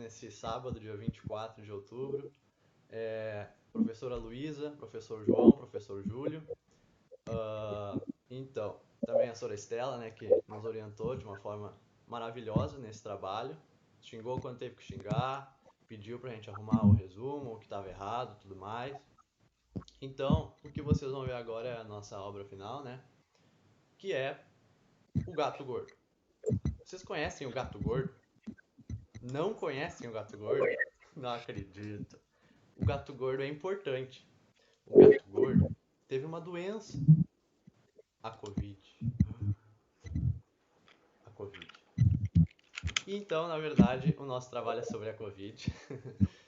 nesse sábado, dia 24 de outubro. Professora Luísa, professor João, professor Júlio. Então, também a senhora Estela, né, que nos orientou de uma forma maravilhosa nesse trabalho. Xingou quando teve que xingar, pediu pra gente arrumar o resumo, o que estava errado, tudo mais. Então, o que vocês vão ver agora é a nossa obra final, né? Que é o Gato Gordo. Vocês conhecem o Gato Gordo? Não conhecem o Gato Gordo? Não acredito. O Gato Gordo é importante. O Gato Gordo teve uma doença. A Covid. A Covid. Então, na verdade, o nosso trabalho é sobre a Covid.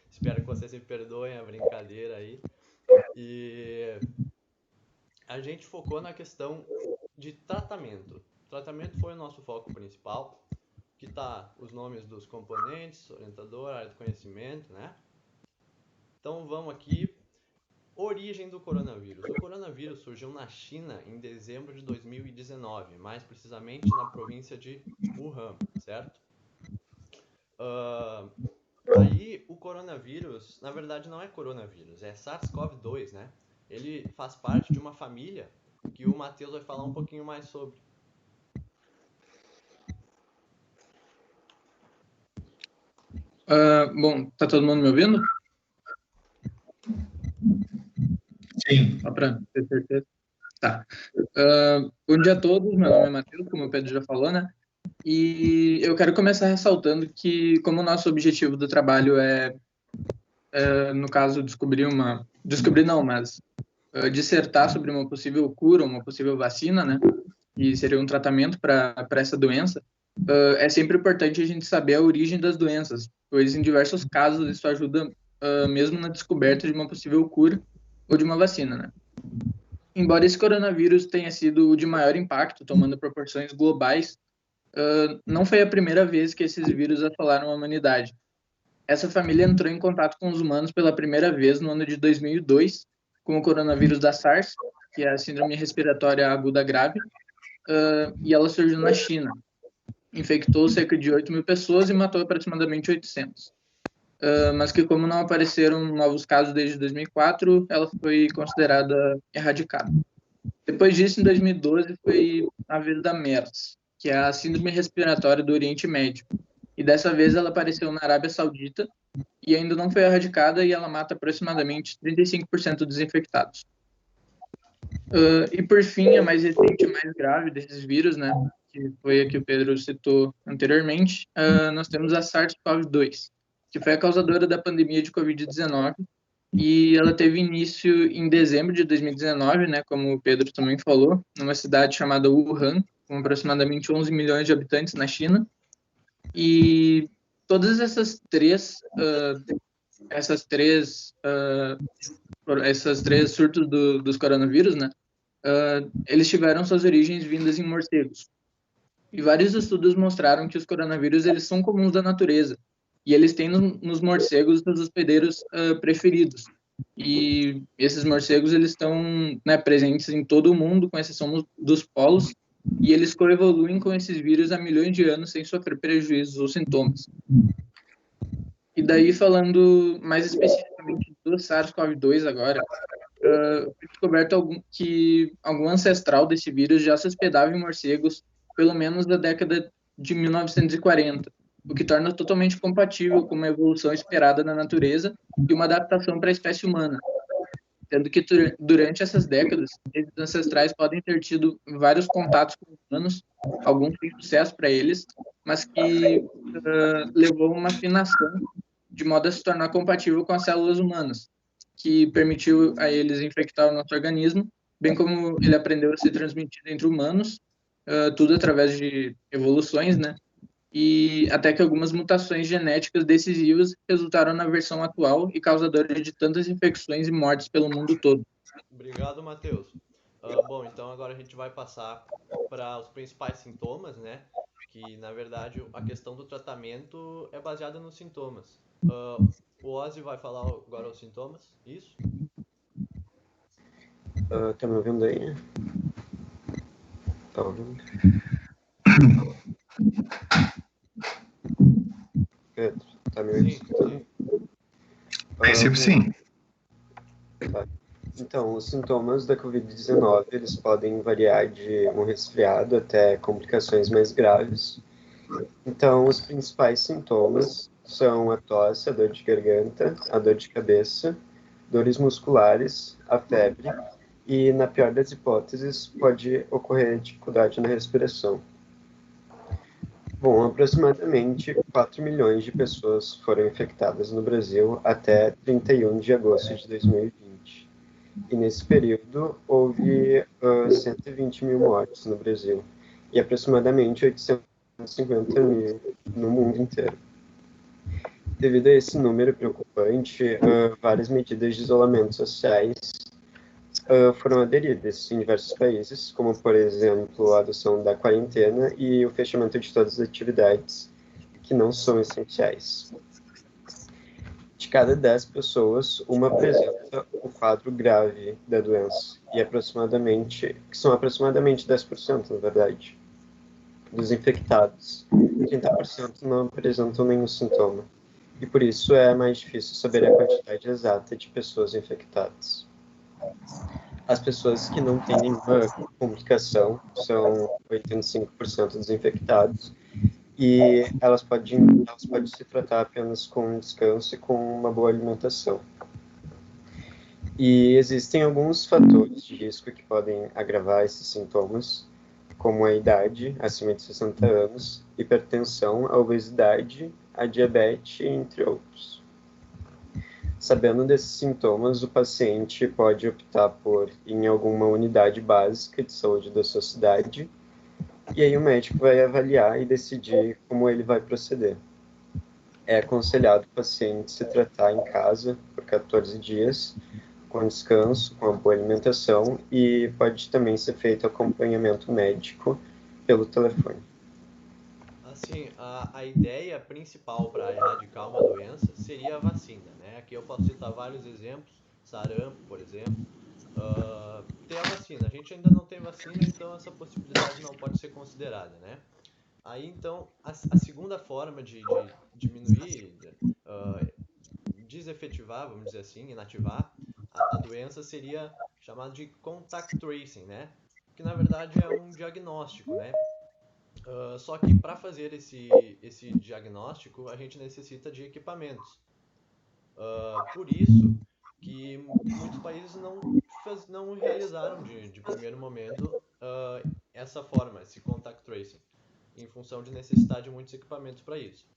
Espero que vocês me perdoem a brincadeira aí. E a gente focou na questão de tratamento. O tratamento foi o nosso foco principal, que tá os nomes dos componentes, orientador, área do conhecimento, né? Então vamos aqui. Origem do coronavírus. O coronavírus surgiu na China em dezembro de 2019, mais precisamente na província de Wuhan, certo? Aí o coronavírus, na verdade não é coronavírus, é SARS-CoV-2, né? Ele faz parte de uma família que o Matheus vai falar um pouquinho mais sobre. Bom, tá todo mundo me ouvindo? Sim. Só para ter certeza. Tá. Bom dia a todos, meu nome é Matheus, como o Pedro já falou, né? E eu quero começar ressaltando que, como o nosso objetivo do trabalho no caso, dissertar sobre uma possível cura, uma possível vacina, né? E seria um tratamento para essa doença. É sempre importante a gente saber a origem das doenças, pois em diversos casos isso ajuda mesmo na descoberta de uma possível cura ou de uma vacina, né? Embora esse coronavírus tenha sido o de maior impacto, tomando proporções globais, não foi a primeira vez que esses vírus assolaram a humanidade. Essa família entrou em contato com os humanos pela primeira vez no ano de 2002, com o coronavírus da SARS, que é a Síndrome Respiratória Aguda Grave, e ela surgiu na China. Infectou cerca de 8.000 pessoas e matou aproximadamente 800. Mas que, como não apareceram novos casos desde 2004, ela foi considerada erradicada. Depois disso, em 2012, foi a vez da MERS, que é a Síndrome Respiratória do Oriente Médio. E dessa vez ela apareceu na Arábia Saudita e ainda não foi erradicada e ela mata aproximadamente 35% dos infectados. E por fim, a mais recente e mais grave desses vírus, né, que foi a que o Pedro citou anteriormente, nós temos a SARS-CoV-2, que foi a causadora da pandemia de Covid-19, e ela teve início em dezembro de 2019, né, como o Pedro também falou, numa cidade chamada Wuhan, com aproximadamente 11 milhões de habitantes na China, e todas essas três surtos dos coronavírus, né, eles tiveram suas origens vindas em morcegos. E vários estudos mostraram que os coronavírus eles são comuns da natureza. E eles têm nos morcegos os hospedeiros preferidos. E esses morcegos eles estão, né, presentes em todo o mundo, com exceção dos polos. E eles coevoluem com esses vírus há milhões de anos sem sofrer prejuízos ou sintomas. E daí, falando mais especificamente do SARS-CoV-2 agora, foi descoberto que algum ancestral desse vírus já se hospedava em morcegos pelo menos da década de 1940, o que torna totalmente compatível com uma evolução esperada na natureza e uma adaptação para a espécie humana, sendo que durante essas décadas, esses ancestrais podem ter tido vários contatos com humanos, alguns sem sucesso para eles, mas que levou a uma afinação de modo a se tornar compatível com as células humanas, que permitiu a eles infectar o nosso organismo, bem como ele aprendeu a ser transmitido entre humanos, tudo através de evoluções, né? E até que algumas mutações genéticas decisivas resultaram na versão atual e causadora de tantas infecções e mortes pelo mundo todo. Obrigado, Matheus. Bom, então agora a gente vai passar para os principais sintomas, né? Que, na verdade, a questão do tratamento é baseada nos sintomas. O Ozzy vai falar agora os sintomas, isso? Tá me ouvindo aí? Tá ouvindo? Pedro, Tá me Sim, escutando? sim. A princípio, sim. Tá. Então, os sintomas da Covid-19, eles podem variar de um resfriado até complicações mais graves. Então, os principais sintomas são a tosse, a dor de garganta, a dor de cabeça, dores musculares, a febre e, na pior das hipóteses, pode ocorrer dificuldade na respiração. Bom, aproximadamente 4 milhões de pessoas foram infectadas no Brasil até 31 de agosto de 2020. E nesse período houve 120 mil mortes no Brasil e aproximadamente 850 mil no mundo inteiro. Devido a esse número preocupante, várias medidas de isolamento sociais foram aderidas em diversos países, como, por exemplo, a adoção da quarentena e o fechamento de todas as atividades que não são essenciais. De cada 10 pessoas, uma apresenta o quadro grave da doença, que são aproximadamente 10%, na verdade, dos infectados. 30% não apresentam nenhum sintoma, e por isso é mais difícil saber a quantidade exata de pessoas infectadas. As pessoas que não têm nenhuma complicação são 85% dos infectados, e elas podem se tratar apenas com descanso e com uma boa alimentação. E existem alguns fatores de risco que podem agravar esses sintomas, como a idade, acima de 60 anos, hipertensão, a obesidade, a diabetes, entre outros. Sabendo desses sintomas, o paciente pode optar por ir em alguma unidade básica de saúde da sua cidade, e aí o médico vai avaliar e decidir como ele vai proceder. É aconselhado o paciente se tratar em casa por 14 dias, com descanso, com uma boa alimentação, e pode também ser feito acompanhamento médico pelo telefone. Assim, a ideia principal para erradicar uma doença seria a vacina, né? Aqui eu posso citar vários exemplos, sarampo, por exemplo. Tem a vacina, a gente ainda não tem vacina, então essa possibilidade não pode ser considerada, né? Aí, então, a segunda forma de diminuir, desefetivar, vamos dizer assim, inativar a doença seria chamado de contact tracing, né? Que na verdade é um diagnóstico, né? Só que para fazer esse diagnóstico a gente necessita de equipamentos. Por isso que muitos países não realizaram de primeiro momento essa forma, esse contact tracing, em função de necessitar de muitos equipamentos para isso.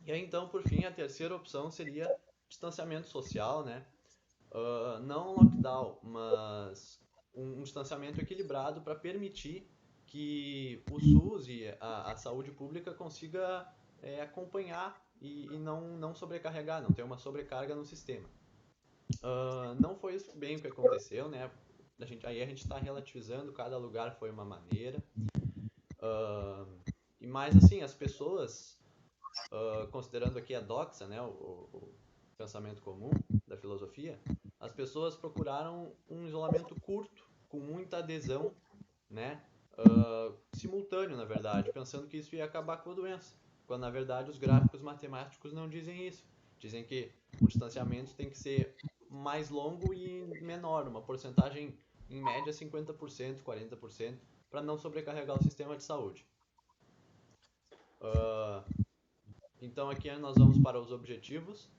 E aí então, por fim, a terceira opção seria distanciamento social, né? Não lockdown, mas um distanciamento equilibrado para permitir que o SUS e a saúde pública consiga acompanhar e não sobrecarregar, não ter uma sobrecarga no sistema. Não foi isso bem o que aconteceu, né? Aí a gente está relativizando, cada lugar foi uma maneira. E mais assim, as pessoas, considerando aqui a doxa, né, o pensamento comum da filosofia, as pessoas procuraram um isolamento curto, com muita adesão, né, simultâneo, na verdade, pensando que isso ia acabar com a doença, quando na verdade os gráficos matemáticos não dizem isso. Dizem que o distanciamento tem que ser mais longo e menor, uma porcentagem em média 50%, 40%, para não sobrecarregar o sistema de saúde. Então aqui nós vamos para os objetivos.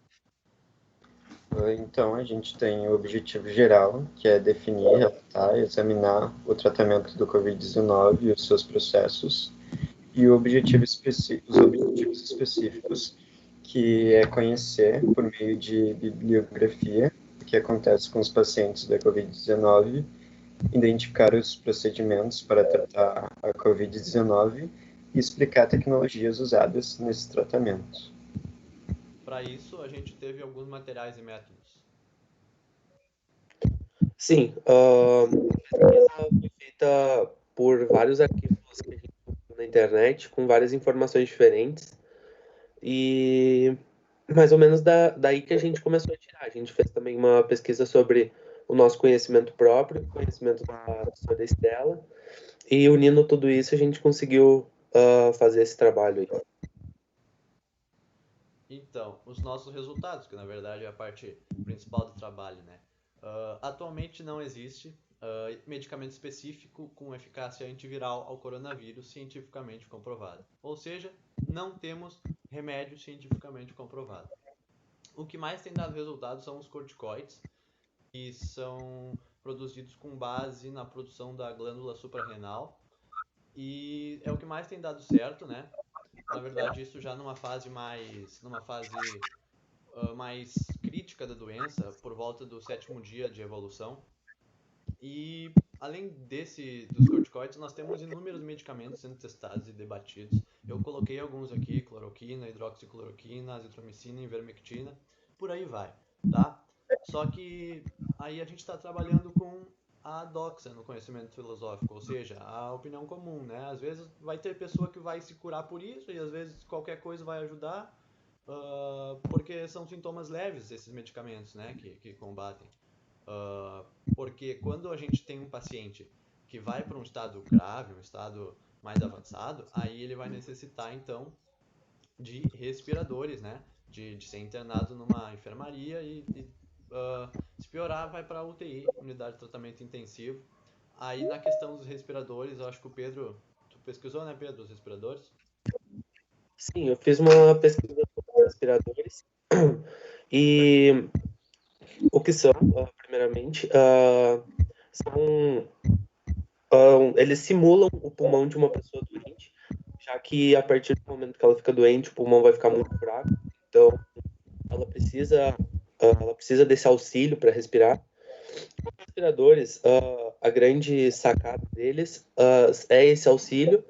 Então, a gente tem o objetivo geral, que é definir, relatar e examinar o tratamento do Covid-19 e os seus processos, e os objetivos específicos, que é conhecer, por meio de bibliografia, o que acontece com os pacientes da Covid-19, identificar os procedimentos para tratar a Covid-19 e explicar tecnologias usadas nesse tratamento. Para isso, a gente teve alguns materiais e métodos. Sim, a pesquisa foi feita por vários arquivos que a gente encontrou na internet, com várias informações diferentes, e mais ou menos daí que a gente começou a tirar. A gente fez também uma pesquisa sobre o nosso conhecimento próprio, conhecimento da professora Estela, e unindo tudo isso a gente conseguiu fazer esse trabalho aí. Então, os nossos resultados, que na verdade é a parte principal do trabalho, né? Atualmente não existe medicamento específico com eficácia antiviral ao coronavírus cientificamente comprovado. Ou seja, não temos remédio cientificamente comprovado. O que mais tem dado resultado são os corticoides, que são produzidos com base na produção da glândula suprarrenal, e é o que mais tem dado certo, né? Na verdade, isso já numa fase mais crítica da doença, por volta do 7º dia de evolução. E além dos corticoides, nós temos inúmeros medicamentos sendo testados e debatidos. Eu coloquei alguns aqui: cloroquina, hidroxicloroquina, azitromicina, ivermectina, por aí vai, tá? Só que aí a gente está trabalhando com a doxa no conhecimento filosófico, ou seja, a opinião comum, né? Às vezes vai ter pessoa que vai se curar por isso e às vezes qualquer coisa vai ajudar, porque são sintomas leves esses medicamentos, né, que combatem. Porque quando a gente tem um paciente que vai para um estado grave, um estado mais avançado, aí ele vai necessitar então de respiradores, né? De ser internado numa enfermaria e se piorar vai para a UTI, unidade de tratamento intensivo. Aí na questão dos respiradores, eu acho que o Pedro, tu pesquisou, né, Pedro, os respiradores? Sim, eu fiz uma pesquisa sobre respiradores e o que são, primeiramente, eles simulam o pulmão de uma pessoa doente, já que a partir do momento que ela fica doente, o pulmão vai ficar muito fraco, então ela precisa desse auxílio para respirar. Os respiradores, a grande sacada deles é esse auxílio,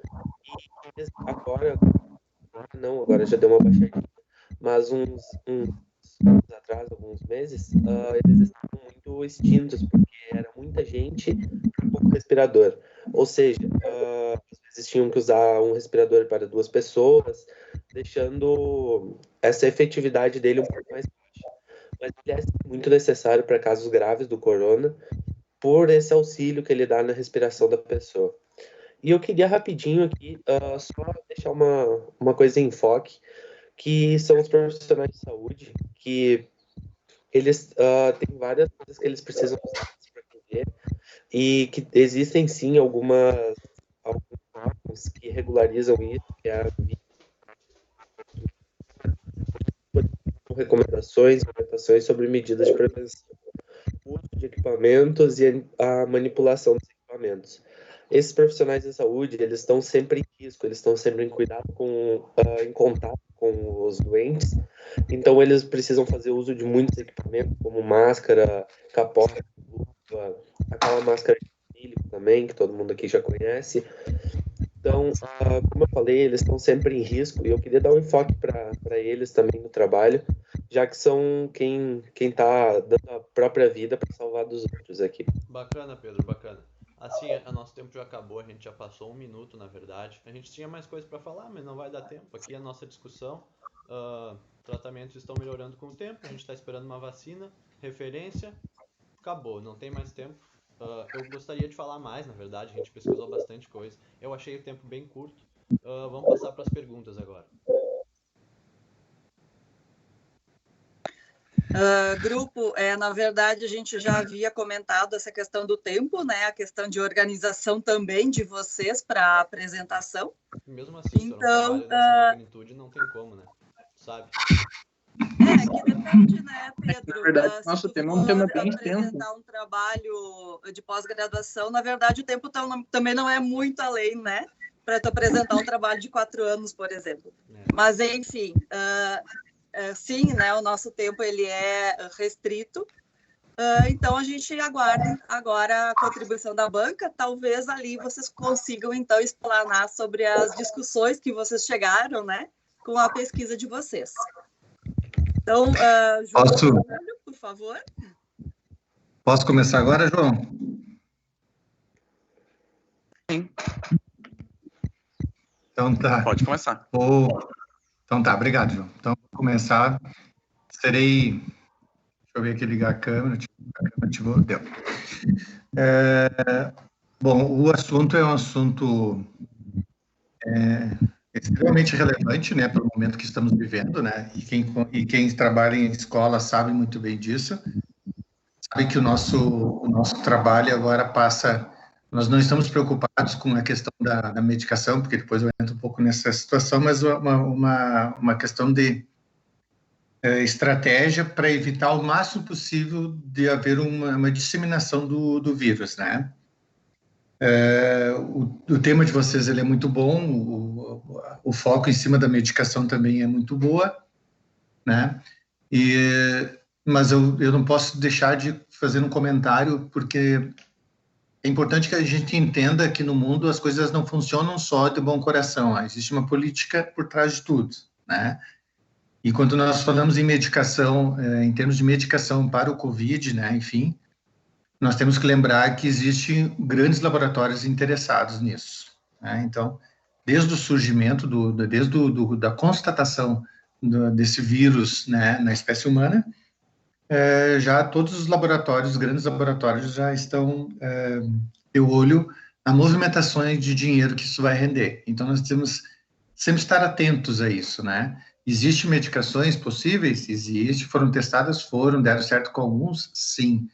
e eles agora já deu uma baixadinha, mas uns anos atrás, alguns meses, eles estavam muito extintos, porque era muita gente para pouco respirador. Ou seja, às vezes tinham que usar um respirador para 2 pessoas, deixando essa efetividade dele um pouco mais baixa. Mas ele é muito necessário para casos graves do corona, por esse auxílio que ele dá na respiração da pessoa. E eu queria rapidinho aqui só deixar uma coisa em enfoque, que são os profissionais de saúde, que eles têm várias coisas que eles precisam para atender, e que existem sim alguns órgãos que regularizam isso, que é a recomendações, orientações sobre medidas de prevenção, uso de equipamentos e a manipulação dos equipamentos. Esses profissionais de saúde, eles estão sempre em risco, eles estão sempre em cuidado em contato com os doentes, então eles precisam fazer uso de muitos equipamentos, como máscara, capota, luva, aquela máscara de acrílico também, que todo mundo aqui já conhece. Então, como eu falei, eles estão sempre em risco, e eu queria dar um enfoque para eles também no trabalho, já que são quem está dando a própria vida para salvar dos outros aqui. Bacana, Pedro, bacana. Assim, o nosso tempo já acabou, a gente já passou 1 minuto, na verdade. A gente tinha mais coisas para falar, mas não vai dar tempo. Aqui é a nossa discussão. Tratamentos estão melhorando com o tempo, a gente está esperando uma vacina, referência, acabou, não tem mais tempo. Eu gostaria de falar mais, na verdade, a gente pesquisou bastante coisa. Eu achei o tempo bem curto. Vamos passar para as perguntas agora. Grupo, na verdade, a gente já havia comentado essa questão do tempo, né? A questão de organização também de vocês para a apresentação. Mesmo assim, então, se eu não trabalho nessa magnitude, não tem como, né? Sabe? Que depende, né, Pedro? Na verdade, nosso tema é um tema bem extenso. Apresentar um trabalho de pós-graduação, na verdade, o tempo também não é muito além, né? Para tu apresentar um trabalho de 4 anos, por exemplo. Mas, enfim... sim, né, o nosso tempo ele é restrito, então a gente aguarda agora a contribuição da banca, talvez ali vocês consigam então explanar sobre as discussões que vocês chegaram, né, com a pesquisa de vocês. Então, João, por favor. Posso começar agora, João? Sim. Então tá. Pode começar. Então tá, obrigado, João. Então, vou começar. Deixa eu ver aqui, ligar a câmera. Ativou, deu. Bom, o assunto é um assunto extremamente relevante, né, para o momento que estamos vivendo, né, e quem trabalha em escola sabe muito bem disso, sabe que o nosso trabalho agora passa, nós não estamos preocupados com a questão da medicação, porque depois eu entro um pouco nessa situação, mas uma questão de estratégia para evitar o máximo possível de haver uma disseminação do vírus, né. O tema de vocês ele é muito bom, o foco em cima da medicação também é muito boa, né? Mas eu não posso deixar de fazer um comentário, porque é importante que a gente entenda que no mundo as coisas não funcionam só de bom coração, existe uma política por trás de tudo, né? E quando nós falamos em medicação, em termos de medicação para o Covid, né, enfim, nós temos que lembrar que existem grandes laboratórios interessados nisso, né? Então, desde o surgimento, da constatação desse vírus, né, na espécie humana, já todos os laboratórios, grandes laboratórios, já estão de olho a movimentações de dinheiro que isso vai render. Então, nós temos sempre estar atentos a isso, né? Existem medicações possíveis? Existe. Foram testadas? Foram. Deram certo com alguns? Sim.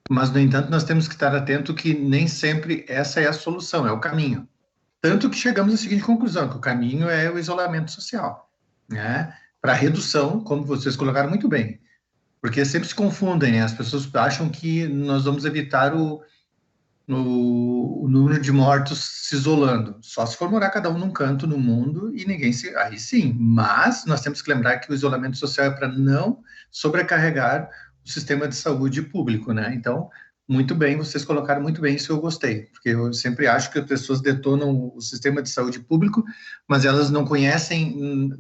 Mas, no entanto, nós temos que estar atento que nem sempre essa é a solução, é o caminho. Tanto que chegamos à seguinte conclusão, que o caminho é o isolamento social, né? Para redução, como vocês colocaram muito bem, porque sempre se confundem, né? As pessoas acham que nós vamos evitar o número de mortos se isolando, só se for morar cada um num canto no mundo e ninguém se... Aí sim, mas nós temos que lembrar que o isolamento social é para não sobrecarregar o sistema de saúde público, né? Então, muito bem, vocês colocaram muito bem, isso eu gostei, porque eu sempre acho que as pessoas detonam o sistema de saúde público, mas elas não conhecem,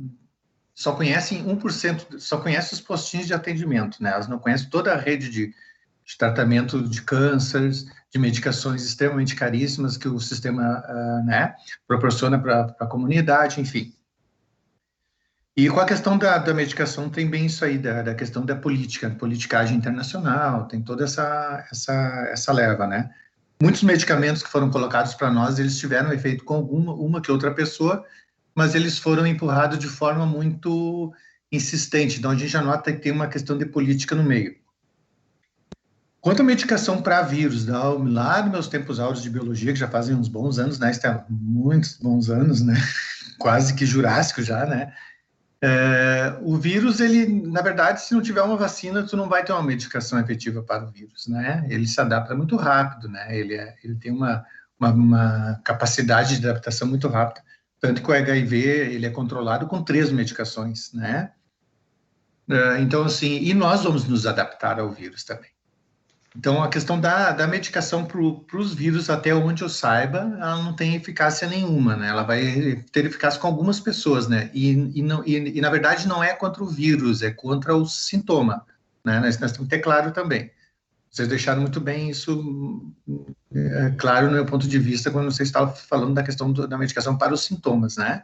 só conhecem 1%, só conhecem os postinhos de atendimento, né? Elas não conhecem toda a rede de tratamento de cânceres, de medicações extremamente caríssimas que o sistema, né, proporciona para a comunidade, enfim. E com a questão da medicação tem bem isso aí, da questão da politicagem internacional, tem toda essa leva, né? Muitos medicamentos que foram colocados para nós, eles tiveram efeito com uma que outra pessoa, mas eles foram empurrados de forma muito insistente, então a gente já nota que tem uma questão de política no meio. Quanto à medicação para vírus, lá nos meus tempos áureos de biologia, que já fazem uns bons anos, né, Estela? Muitos bons anos, né? Quase que jurássico já, né? O vírus, ele, na verdade, se não tiver uma vacina, tu não vai ter uma medicação efetiva para o vírus, né? Ele se adapta muito rápido, né? Ele tem uma capacidade de adaptação muito rápida. Tanto que o HIV, ele é controlado com 3 medicações, né? Então, assim, e nós vamos nos adaptar ao vírus também. Então, a questão da medicação para os vírus, até onde eu saiba, ela não tem eficácia nenhuma, né? Ela vai ter eficácia com algumas pessoas, né? E na verdade, não é contra o vírus, é contra o sintoma, né? Nós temos que ter claro também. Vocês deixaram muito bem isso claro no meu ponto de vista, quando vocês estavam falando da questão da medicação para os sintomas, né?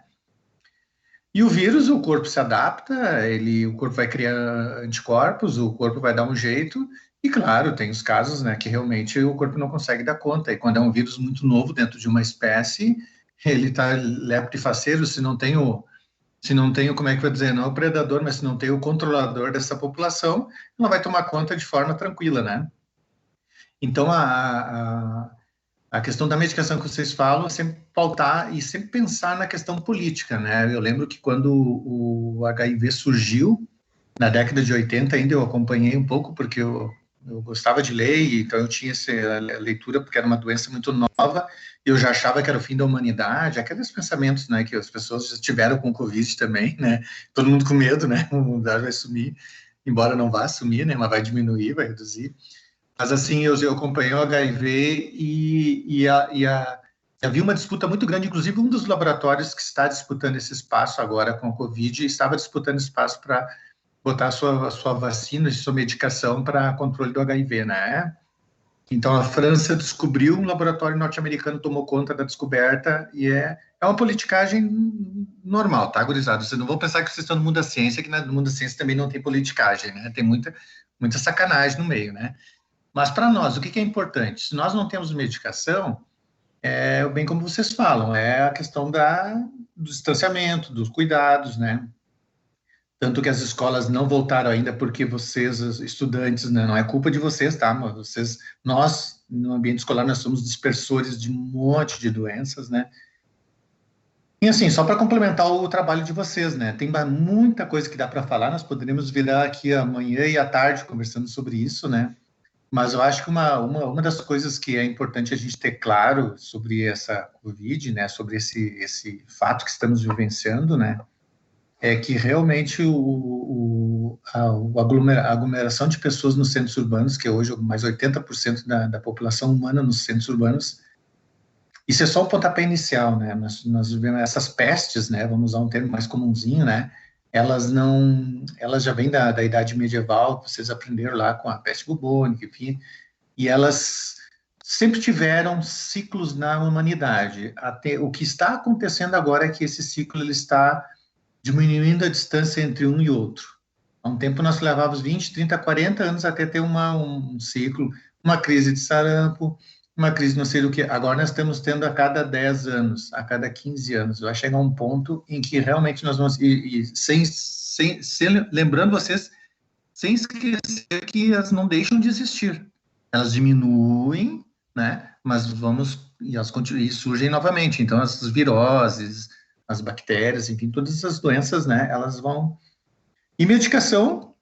E o vírus, o corpo se adapta, o corpo vai criar anticorpos, o corpo vai dar um jeito. E, claro, tem os casos, né, que realmente o corpo não consegue dar conta. E quando é um vírus muito novo dentro de uma espécie, ele está leptifaceiro, se não tem como é que vai dizer, não é o predador, mas se não tem o controlador dessa população, ela vai tomar conta de forma tranquila, né? Então, a questão da medicação que vocês falam é sempre pautar e sempre pensar na questão política, né? Eu lembro que quando o HIV surgiu, na década de 80 ainda, eu acompanhei um pouco, porque eu gostava de ler, então eu tinha essa leitura, porque era uma doença muito nova, e eu já achava que era o fim da humanidade, aqueles pensamentos, né, que as pessoas já tiveram com o Covid também, né, todo mundo com medo, né, o mundo vai sumir, embora não vá sumir, né, mas vai diminuir, vai reduzir. Mas assim, eu acompanhei o HIV e havia uma disputa muito grande, inclusive um dos laboratórios que está disputando esse espaço agora com a Covid, estava disputando espaço para botar a sua vacina, sua medicação para controle do HIV, né? Então, a França descobriu, um laboratório norte-americano tomou conta da descoberta, e é uma politicagem normal, tá, gurizada? Vocês não vão pensar que vocês estão no mundo da ciência, que no mundo da ciência também não tem politicagem, né? Tem muita sacanagem no meio, né? Mas, para nós, o que é importante? Se nós não temos medicação, é bem como vocês falam, é a questão do distanciamento, dos cuidados, né? Tanto que as escolas não voltaram ainda porque vocês, os estudantes, né, não é culpa de vocês, tá? Mas nós, no ambiente escolar, nós somos dispersores de um monte de doenças, né? E assim, só para complementar o trabalho de vocês, né? Tem muita coisa que dá para falar, nós poderíamos virar aqui amanhã e à tarde conversando sobre isso, né? Mas eu acho que uma das coisas que é importante a gente ter claro sobre essa Covid, né? Sobre esse fato que estamos vivenciando, né? É que realmente a aglomeração de pessoas nos centros urbanos, que é hoje mais 80% da população humana nos centros urbanos, isso é só o pontapé inicial, né? Nós vivemos essas pestes, né? Vamos usar um termo mais comumzinho, né? Elas já vêm da idade medieval, vocês aprenderam lá com a peste bubônica, enfim, e elas sempre tiveram ciclos na humanidade. Até o que está acontecendo agora é que esse ciclo ele está diminuindo a distância entre um e outro. Há um tempo nós levávamos 20, 30, 40 anos até ter um ciclo, uma crise de sarampo, uma crise não sei do que. Agora nós estamos tendo a cada 10 anos, a cada 15 anos. Vai chegar um ponto em que realmente nós vamos... lembrando vocês, sem esquecer que elas não deixam de existir. Elas diminuem, né? Mas e elas continuam, e surgem novamente. Então, as viroses, as bactérias, enfim, todas essas doenças, né? Elas vão... E medicação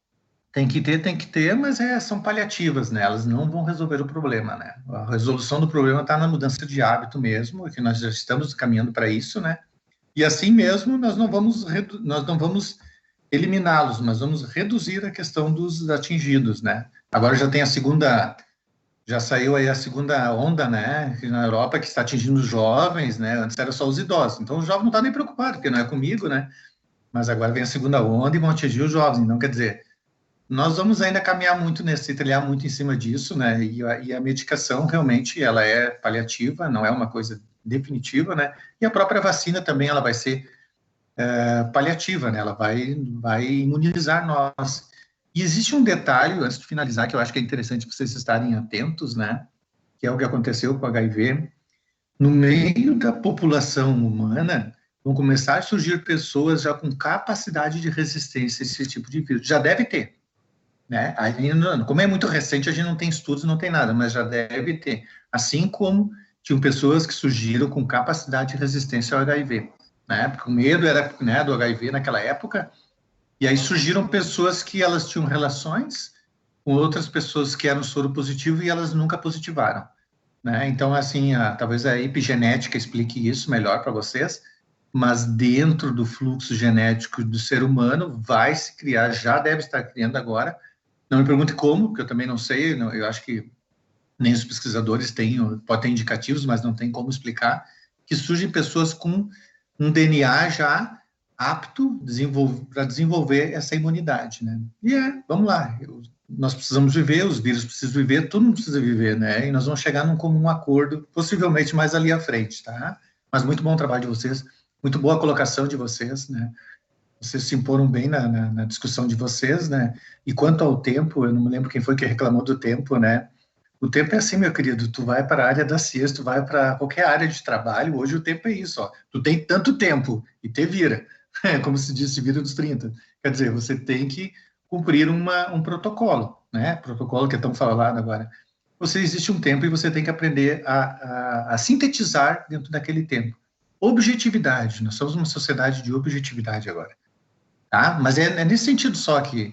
tem que ter, mas são paliativas, né? Elas não vão resolver o problema, né? A resolução do problema está na mudança de hábito mesmo, que nós já estamos caminhando para isso, né? E assim mesmo, nós não vamos eliminá-los, mas vamos reduzir a questão dos atingidos, né? Agora já saiu aí a segunda onda, né, na Europa, que está atingindo os jovens, né, antes era só os idosos, então os jovens não estão nem preocupados, porque não é comigo, né, mas agora vem a segunda onda e vão atingir os jovens, então quer dizer, nós vamos ainda caminhar muito trilhar muito em cima disso, né, e a medicação realmente, ela é paliativa, não é uma coisa definitiva, né, e a própria vacina também, ela vai ser paliativa, né? Ela vai imunizar nós. E existe um detalhe, antes de finalizar, que eu acho que é interessante vocês estarem atentos, né? Que é o que aconteceu com o HIV. No meio da população humana, vão começar a surgir pessoas já com capacidade de resistência a esse tipo de vírus. Já deve ter, né? Como é muito recente, a gente não tem estudos, não tem nada, mas já deve ter. Assim como tinham pessoas que surgiram com capacidade de resistência ao HIV, né? Porque o medo era, né, do HIV naquela época, e aí surgiram pessoas que elas tinham relações com outras pessoas que eram soro positivo e elas nunca positivaram, né? Então, assim, talvez a epigenética explique isso melhor para vocês, mas dentro do fluxo genético do ser humano vai se criar, já deve estar criando agora. Não me pergunte como, porque eu também não sei, eu acho que nem os pesquisadores podem ter indicativos, mas não tem como explicar, que surgem pessoas com um DNA já apto para desenvolver essa imunidade, né? E vamos lá, nós precisamos viver, os vírus precisam viver, todo mundo precisa viver, né? E nós vamos chegar num comum acordo, possivelmente mais ali à frente, tá? Mas muito bom o trabalho de vocês, muito boa a colocação de vocês, né? Vocês se imporam bem na discussão de vocês, né? E quanto ao tempo, eu não me lembro quem foi que reclamou do tempo, né? O tempo é assim, meu querido, tu vai para a área da ciência, tu vai para qualquer área de trabalho, hoje o tempo é isso, ó. Tu tem tanto tempo e te vira, como se diz, se vira dos 30. Quer dizer, você tem que cumprir um protocolo, né? Protocolo que é tão falado agora. Você existe um tempo e você tem que aprender a sintetizar dentro daquele tempo. Objetividade, nós somos uma sociedade de objetividade agora, tá? Mas é nesse sentido só que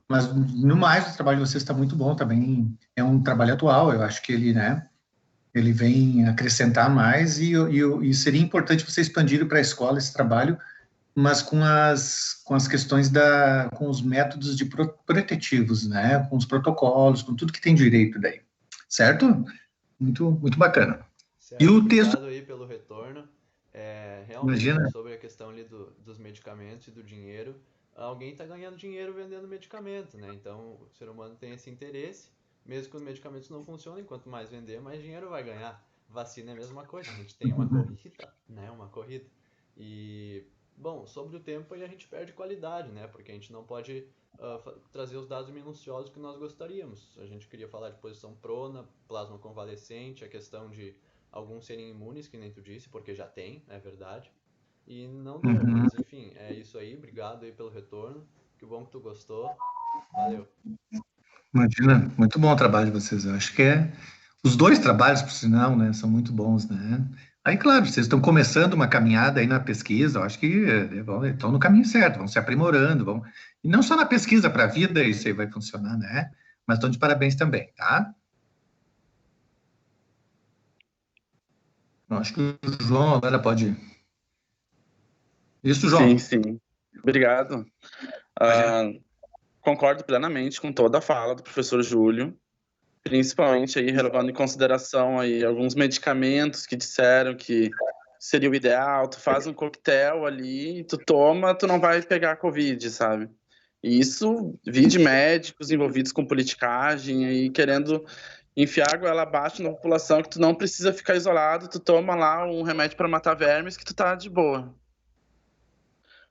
mas, no mais, o trabalho de vocês está muito bom também. É um trabalho atual, eu acho que ele, né, ele vem acrescentar mais e seria importante você expandir para a escola esse trabalho, mas com as questões com os métodos de protetivos, né, com os protocolos, com tudo que tem direito daí. Certo? Muito, muito bacana. Certo, e o texto... Obrigado aí pelo retorno. Realmente, Imagina. sobre a questão ali dos medicamentos e do dinheiro, alguém está ganhando dinheiro vendendo medicamento, né? Então, o ser humano tem esse interesse, mesmo que os medicamentos não funcionem, quanto mais vender, mais dinheiro vai ganhar. Vacina é a mesma coisa, a gente tem uma corrida, né? Uma corrida. E, bom, sobre o tempo aí a gente perde qualidade, né? Porque a gente não pode trazer os dados minuciosos que nós gostaríamos. A gente queria falar de posição prona, plasma convalescente, a questão de alguns serem imunes, que nem tu disse, porque já tem, é verdade. E não deu, mas enfim, é isso aí. Obrigado aí pelo retorno. Que bom que tu gostou. Valeu. Imagina, muito bom o trabalho de vocês. Eu acho que os dois trabalhos, por sinal, né, são muito bons, né? Aí, claro, vocês estão começando uma caminhada aí na pesquisa, eu acho que estão no caminho certo, vão se aprimorando, e não só na pesquisa, para a vida isso aí vai funcionar, né? Mas estão de parabéns também, tá? Eu acho que o João agora pode... Isso, João? Sim. Obrigado. Concordo plenamente com toda a fala do professor Júlio, principalmente aí levando em consideração aí alguns medicamentos que disseram que seria o ideal, tu faz um coquetel ali, tu toma, tu não vai pegar Covid, sabe? E isso, vi de médicos envolvidos com politicagem aí, querendo enfiar a goela abaixo na população, que tu não precisa ficar isolado, tu toma lá um remédio para matar vermes que tu tá de boa.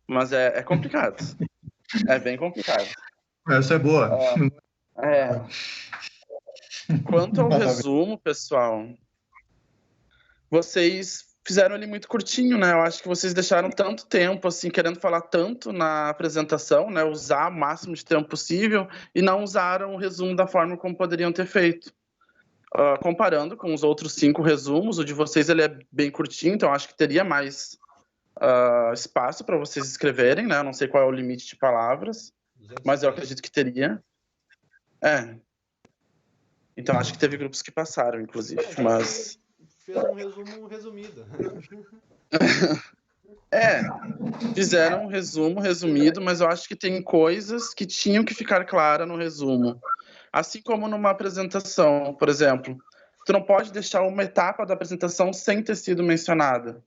Mas é complicado. É bem complicado. Essa é boa. Quanto ao resumo, pessoal, vocês fizeram ele muito curtinho, né? Eu acho que vocês deixaram tanto tempo, assim, querendo falar tanto na apresentação, né? Usar o máximo de tempo possível e não usaram o resumo da forma como poderiam ter feito. Comparando com os outros 5 resumos, o de vocês ele é bem curtinho, então acho que teria mais espaço para vocês escreverem, né? Eu não sei qual é o limite de palavras, mas eu acredito que teria. Então acho que teve grupos que passaram, inclusive, mas... Fez um resumo resumido. Fizeram um resumo resumido, mas eu acho que tem coisas que tinham que ficar claras no resumo. Assim como numa apresentação, por exemplo, tu não pode deixar uma etapa da apresentação sem ter sido mencionada.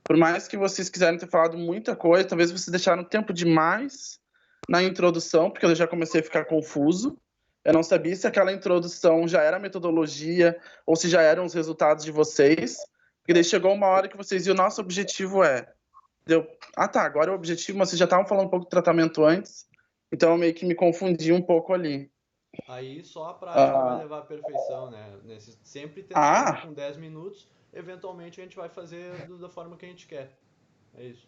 Por mais que vocês quiserem ter falado muita coisa, talvez vocês deixaram tempo demais na introdução, porque eu já comecei a ficar confuso. Eu não sabia se aquela introdução já era a metodologia ou se já eram os resultados de vocês. Porque daí chegou uma hora que vocês viram, o nosso objetivo agora é o objetivo, mas vocês já estavam falando um pouco do tratamento antes. Então eu meio que me confundi um pouco ali. Aí só a prática vai levar à perfeição, né? Sempre tentar com 10 minutos, eventualmente a gente vai fazer da forma que a gente quer. É isso.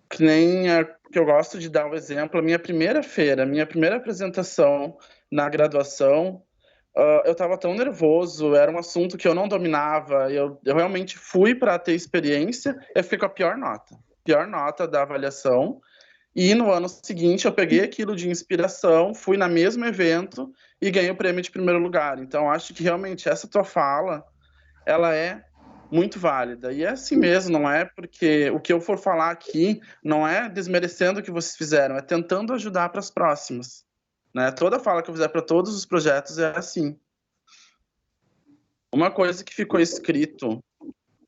Que nem que eu gosto de dar um exemplo, a minha primeira apresentação na graduação, eu estava tão nervoso, era um assunto que eu não dominava, eu realmente fui para ter experiência, eu fiquei com a pior nota da avaliação, e no ano seguinte eu peguei aquilo de inspiração, fui no mesmo evento e ganhei o prêmio de primeiro lugar. Então acho que realmente essa tua fala, ela é muito válida. E é assim mesmo, não é porque o que eu for falar aqui não é desmerecendo o que vocês fizeram, é tentando ajudar para as próximas. Né? Toda fala que eu fizer para todos os projetos é assim. Uma coisa que ficou escrito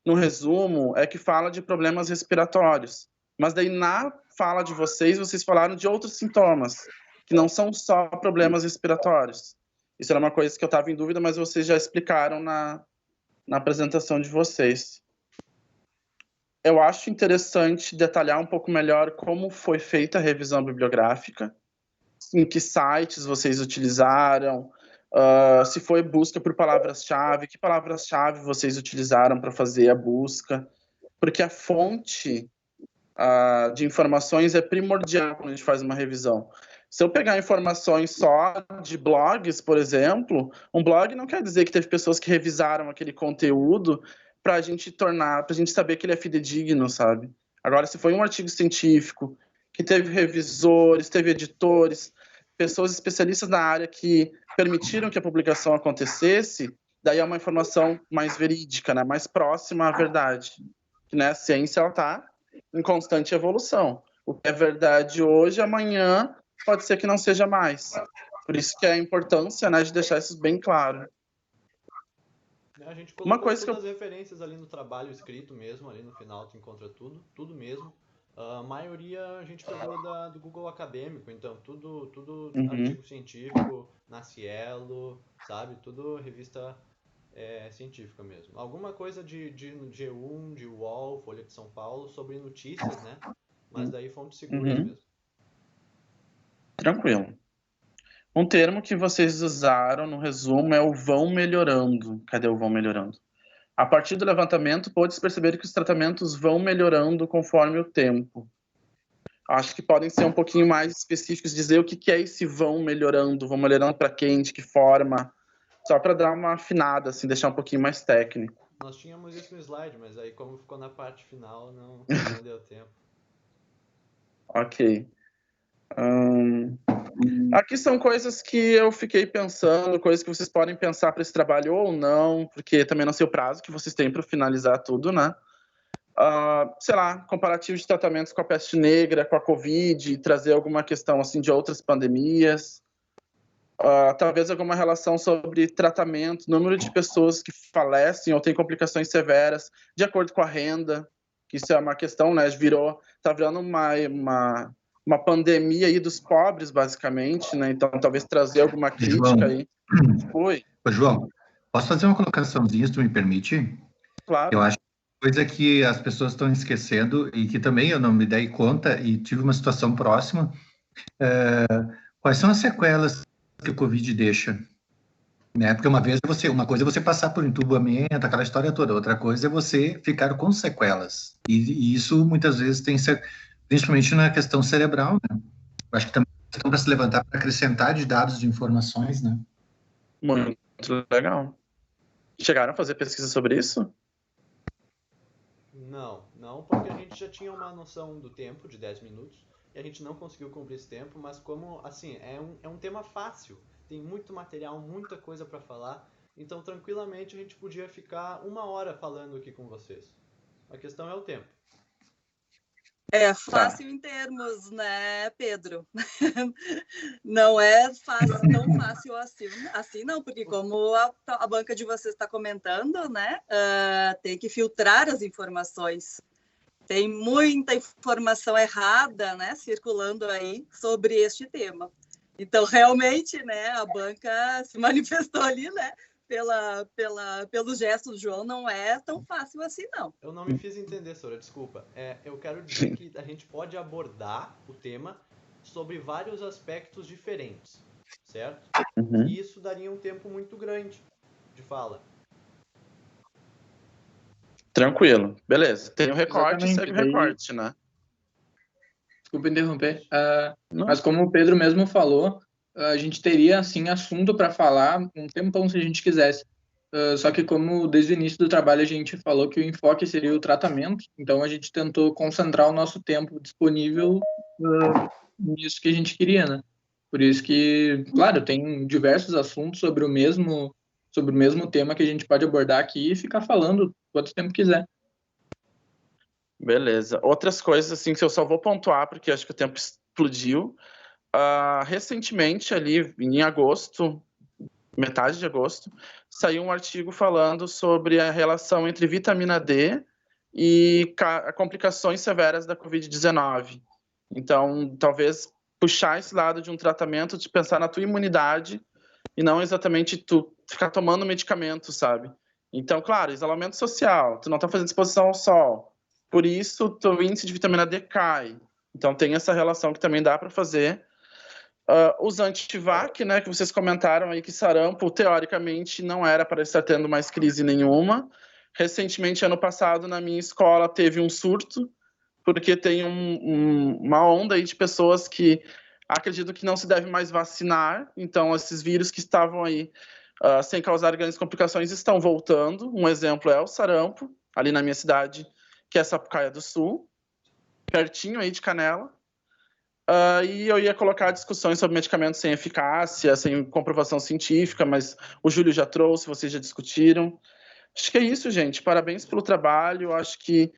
no resumo é que fala de problemas respiratórios. Mas daí na fala de vocês falaram de outros sintomas, que não são só problemas respiratórios. Isso era uma coisa que eu estava em dúvida, mas vocês já explicaram na apresentação de vocês. Eu acho interessante detalhar um pouco melhor como foi feita a revisão bibliográfica, em que sites vocês utilizaram, se foi busca por palavras-chave, que palavras-chave vocês utilizaram para fazer a busca, porque a fonte de informações é primordial quando a gente faz uma revisão. Se eu pegar informações só de blogs, por exemplo, um blog não quer dizer que teve pessoas que revisaram aquele conteúdo para a gente saber que ele é fidedigno, sabe? Agora, se foi um artigo científico que teve revisores, teve editores, pessoas especialistas na área que permitiram que a publicação acontecesse, daí é uma informação mais verídica, né? Mais próxima à verdade. Que, né, a ciência está em constante evolução. O que é verdade hoje, amanhã pode ser que não seja mais. Por isso que é a importância, né, de deixar isso bem claro. A gente colocou todas as referências ali no trabalho escrito mesmo, ali no final tu encontra tudo mesmo. A maioria a gente pegou do Google Acadêmico, então tudo artigo científico, na Cielo, sabe? Tudo revista científica mesmo. Alguma coisa de G1, de UOL, Folha de São Paulo, sobre notícias, né? Mas daí fontes seguras mesmo. Tranquilo. Um termo que vocês usaram no resumo é o vão melhorando. Cadê o vão melhorando? A partir do levantamento, pode-se perceber que os tratamentos vão melhorando conforme o tempo. Acho que podem ser um pouquinho mais específicos, dizer o que é esse vão melhorando para quem, de que forma, só para dar uma afinada, assim, deixar um pouquinho mais técnico. Nós tínhamos isso no slide, mas aí como ficou na parte final, não deu tempo. Ok. Aqui são coisas que eu fiquei pensando, coisas que vocês podem pensar para esse trabalho ou não, porque também não sei o prazo que vocês têm para finalizar tudo, né? Sei lá, comparativo de tratamentos com a peste negra, com a Covid, trazer alguma questão assim de outras pandemias. Talvez alguma relação sobre tratamento, número de pessoas que falecem ou têm complicações severas, de acordo com a renda, que isso é uma questão, né? Tá virando uma pandemia aí dos pobres, basicamente, né? Então, talvez trazer alguma crítica aí. Oi. Ô, João, posso fazer uma colocaçãozinha, se tu me permite? Claro. Eu acho que coisa que as pessoas estão esquecendo e que também eu não me dei conta e tive uma situação próxima. Quais são as sequelas que o Covid deixa? Né? Porque uma coisa é você passar por entubamento, aquela história toda, outra coisa é você ficar com sequelas. E isso muitas vezes principalmente na questão cerebral, né? Eu acho que também é questão para se levantar, para acrescentar de dados, de informações, né? Muito legal. Chegaram a fazer pesquisa sobre isso? Não, porque a gente já tinha uma noção do tempo, de 10 minutos, e a gente não conseguiu cumprir esse tempo, mas como, assim, é um tema fácil, tem muito material, muita coisa para falar, então tranquilamente a gente podia ficar 1 hora falando aqui com vocês. A questão é o tempo. É fácil em termos, né, Pedro? Não é fácil, tão fácil assim não, porque como a banca de vocês está comentando, né, tem que filtrar as informações. Tem muita informação errada, né, circulando aí sobre este tema. Então, realmente, né, a banca se manifestou ali, né, pelo gesto do João, não é tão fácil assim, não. Eu não me fiz entender, Sora, desculpa. Eu quero dizer que a gente pode abordar o tema sobre vários aspectos diferentes, certo? Uhum. E isso daria um tempo muito grande de fala. Tranquilo, beleza. Tem o recorte, Exatamente, segue o recorte, né? Desculpa interromper, mas como o Pedro mesmo falou, a gente teria, assim, assunto para falar um tempão se a gente quisesse. Só que como desde o início do trabalho a gente falou que o enfoque seria o tratamento, então a gente tentou concentrar o nosso tempo disponível nisso que a gente queria, né? Por isso que, claro, tem diversos assuntos sobre o mesmo tema que a gente pode abordar aqui e ficar falando quanto tempo quiser. Beleza. Outras coisas, assim, que eu só vou pontuar, porque acho que o tempo explodiu. Recentemente, ali em agosto, metade de agosto, saiu um artigo falando sobre a relação entre vitamina D e complicações severas da Covid-19. Então, talvez puxar esse lado de um tratamento, de pensar na tua imunidade e não exatamente tu ficar tomando medicamento, sabe? Então, claro, isolamento social, tu não tá fazendo exposição ao sol, por isso teu índice de vitamina D cai. Então, tem essa relação que também dá para fazer. Os antivac, né, que vocês comentaram aí que sarampo, teoricamente, não era para estar tendo mais crise nenhuma. Recentemente, ano passado, na minha escola, teve um surto, porque tem uma onda aí de pessoas que acreditam que não se deve mais vacinar. Então, esses vírus que estavam aí sem causar grandes complicações estão voltando. Um exemplo é o sarampo, ali na minha cidade, que é Sapucaia do Sul, pertinho aí de Canela. E eu ia colocar discussões sobre medicamentos sem eficácia, sem comprovação científica, mas o Júlio já trouxe, vocês já discutiram. Acho que é isso, gente. Parabéns pelo trabalho. Acho que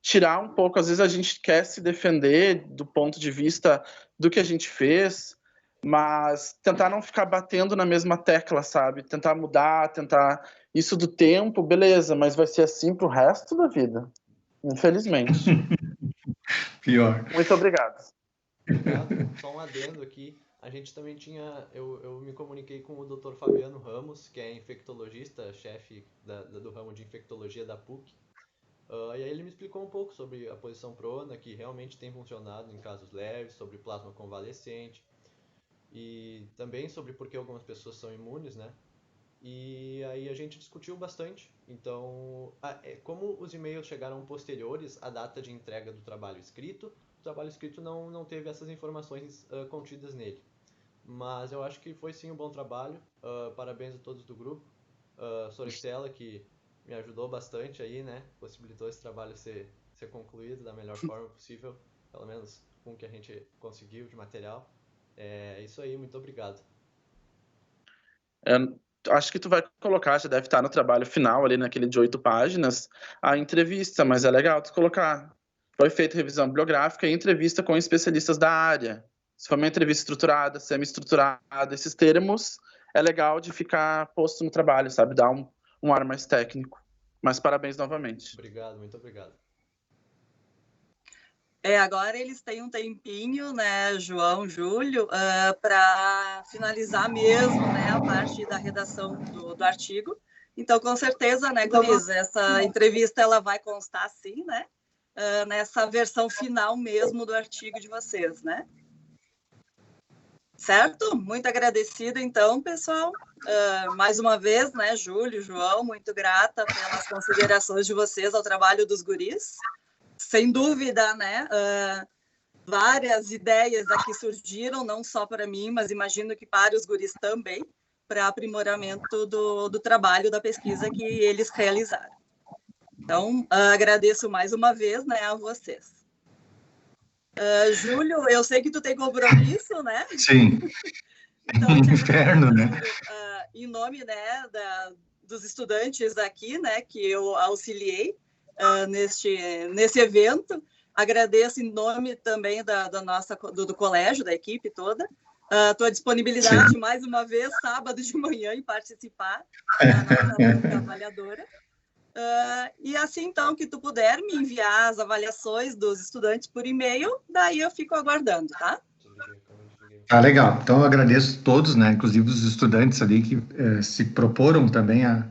tirar um pouco, às vezes a gente quer se defender do ponto de vista do que a gente fez, mas tentar não ficar batendo na mesma tecla, sabe? Tentar mudar, tentar isso do tempo, beleza, mas vai ser assim pro resto da vida. Infelizmente. Pior. Muito obrigado. Obrigado. Só um adendo aqui. A gente também tinha. Eu me comuniquei com o Dr. Fabiano Ramos, que é infectologista, chefe do ramo de infectologia da PUC. E aí ele me explicou um pouco sobre a posição prona, que realmente tem funcionado em casos leves, sobre plasma convalescente, e também sobre por que algumas pessoas são imunes, né? E aí a gente discutiu bastante. Então, como os e-mails chegaram posteriores à data de entrega do trabalho escrito, o trabalho escrito não teve essas informações contidas nele. Mas eu acho que foi sim um bom trabalho. Parabéns a todos do grupo. Soricela, que me ajudou bastante aí, né? Possibilitou esse trabalho ser concluído da melhor forma possível, pelo menos com o que a gente conseguiu de material. É isso aí, muito obrigado. Acho que tu vai colocar, já deve estar no trabalho final, ali naquele de 8 páginas, a entrevista, mas é legal tu colocar. Foi feita revisão bibliográfica e entrevista com especialistas da área. Se for uma entrevista estruturada, semi-estruturada, esses termos, é legal de ficar posto no trabalho, sabe? Dar um ar mais técnico. Mas parabéns novamente. Obrigado, muito obrigado. Agora eles têm um tempinho, né, João, Júlio, para finalizar mesmo, né, a parte da redação do artigo. Então, com certeza, né, guris, essa entrevista ela vai constar, sim, né, nessa versão final mesmo do artigo de vocês, né? Certo? Muito agradecida, então, pessoal. Mais uma vez, né, Júlio, João, muito grata pelas considerações de vocês ao trabalho dos guris. Sem dúvida, né, várias ideias aqui surgiram, não só para mim, mas imagino que para os guris também, para aprimoramento do trabalho, da pesquisa que eles realizaram. Então, agradeço mais uma vez, né, a vocês. Júlio, eu sei que tu tem compromisso, né? Sim. Então, Inferno, né? Em nome, né, dos estudantes aqui, né, que eu auxiliei, nesse evento. Agradeço em nome também do colégio, da equipe toda, a tua disponibilidade, sim, mais uma vez, sábado de manhã, em participar da nossa avaliadora. E assim, então, que tu puder me enviar as avaliações dos estudantes por e-mail, daí eu fico aguardando, tá? Ah, legal. Então, eu agradeço a todos, né, inclusive os estudantes ali que se proporam também a